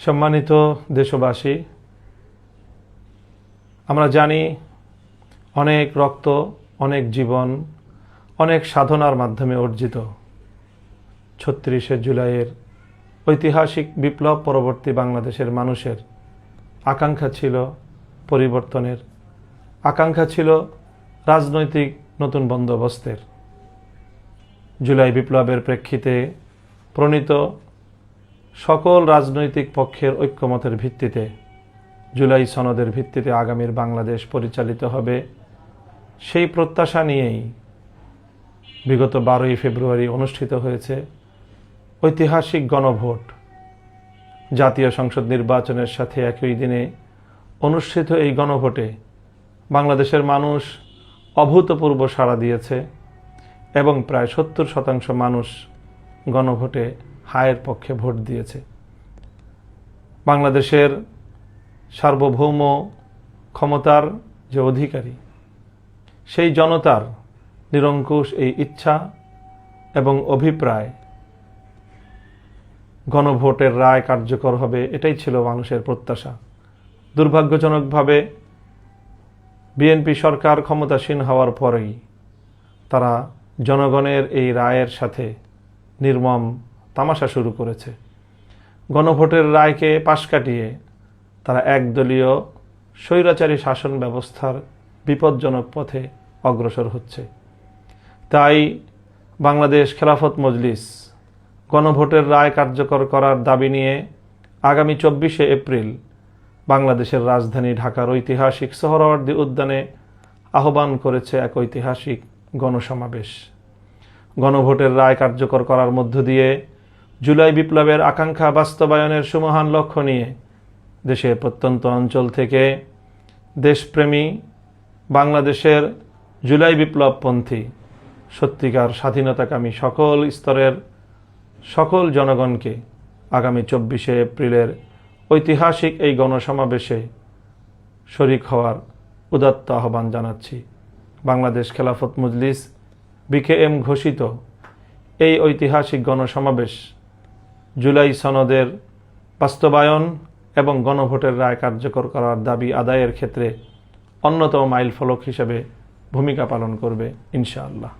সম্মানিত দেশবাসী, আমরা জানি অনেক রক্ত, অনেক জীবন, অনেক সাধনার মাধ্যমে অর্জিত ৩৬শে জুলাইয়ের ঐতিহাসিক বিপ্লব পরবর্তী বাংলাদেশের মানুষের আকাঙ্ক্ষা ছিল পরিবর্তনের, আকাঙ্ক্ষা ছিল রাজনৈতিক নতুন বন্দোবস্তের। জুলাই বিপ্লবের প্রেক্ষিতে প্রণীত সকল রাজনৈতিক পক্ষের ঐক্যমতের ভিত্তিতে জুলাই সনদের ভিত্তিতে আগামীর বাংলাদেশ পরিচালিত হবে, সেই প্রত্যাশা নিয়েই বিগত 12ই ফেব্রুয়ারি অনুষ্ঠিত হয়েছে ঐতিহাসিক গণভোট। জাতীয় সংসদ নির্বাচনের সাথে একই দিনে অনুষ্ঠিত এই গণভোটে বাংলাদেশের মানুষ অভূতপূর্ব সাড়া দিয়েছে এবং প্রায় ৭০% মানুষ গণভোটে হায়ের পক্ষে ভোট দিয়েছে। বাংলাদেশের সার্বভৌম ক্ষমতার যে অধিকারী, সেই জনতার নিরঙ্কুশ এই ইচ্ছা এবং অভিপ্রায় গণভোটের রায় কার্যকর হবে, এটাই ছিল মানুষের প্রত্যাশা। দুর্ভাগ্যজনকভাবে বিএনপি সরকার ক্ষমতাসীন হওয়ার পরেই তারা জনগণের এই রায়ের সাথে নির্মম তামাশা শুরু করেছে। গণভোটের রায়কে পাশ কাটিয়ে তারা একদলীয় স্বৈরাচারী শাসন ব্যবস্থার বিপজ্জনক পথে অগ্রসর হচ্ছে। তাই বাংলাদেশ খেলাফত মজলিস গণভোটের রায় কার্যকর করার দাবি নিয়ে আগামী 24শে এপ্রিল বাংলাদেশের রাজধানী ঢাকার ঐতিহাসিক সোহরাওয়ার্দী উদ্যানে আহ্বান করেছে এক ঐতিহাসিক গণসমাবেশ। গণভোটের রায় কার্যকর করার মধ্য দিয়ে জুলাই বিপ্লবের আকাঙ্ক্ষা বাস্তবায়নের সুমহান লক্ষ্য নিয়ে দেশের প্রত্যন্ত অঞ্চল থেকে দেশপ্রেমী, বাংলাদেশের জুলাই বিপ্লবপন্থী, সত্যিকার স্বাধীনতাকামী সকল স্তরের সকল জনগণকে আগামী 24শে এপ্রিলের ঐতিহাসিক এই গণসমাবেশে শরিক হওয়ার উদাত্ত আহ্বান জানাচ্ছি। বাংলাদেশ খেলাফত মজলিস বিকেএম ঘোষিত এই ঐতিহাসিক গণসমাবেশ জুলাই সনদের বাস্তবায়ন এবং গণভোটের রায় কার্যকর করার দাবি আদায়ের ক্ষেত্রে অন্যতম মাইলফলক হিসেবে ভূমিকা পালন করবে ইনশাআল্লাহ।